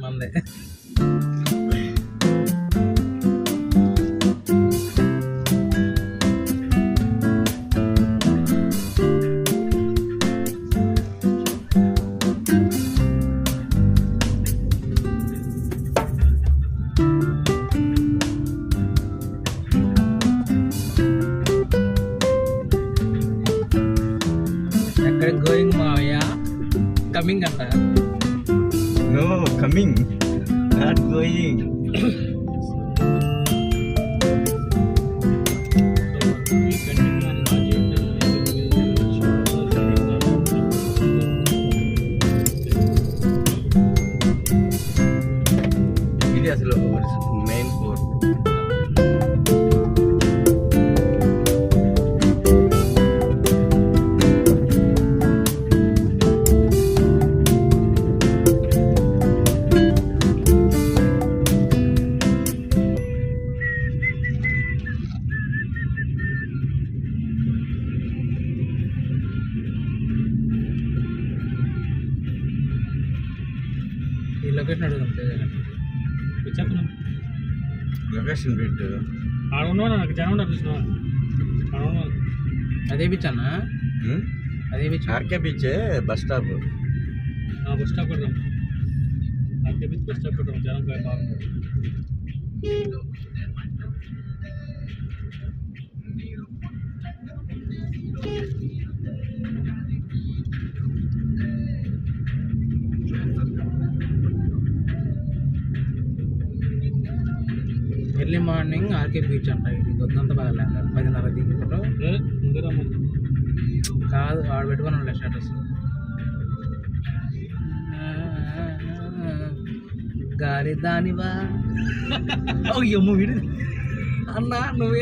మందే. ఎక్కడికి గోయింగ్ మావయ్య? కమింగ్ అంట. No, coming, not going. ఇది అసలు మెయిన్ పోర్ట్. ఈ లొకేషన్ అడుగుతాం. చెప్పను లొకేషన్ పెట్టు. ఆడ ఉన్నావా? నాకు జనం ఉన్నారు చూసినావా? అదే బీచ్ అన్న, అదే beach. RK beach bus stop. Bus stop పెడదాం. ఆర్కే బీచ్ బస్ స్టాప్ పెడదాం. జనం బాగున్నారు. ఎర్లీ మార్నింగ్ ఆర్కే బీచ్ అంట. ఇది గొద్దంతా బాగా 10:30 దిగుతారు. కాదు ఆడ పెట్టుకుని ఉండే స్టేటస్. గాలి దానివా అన్న నువ్వే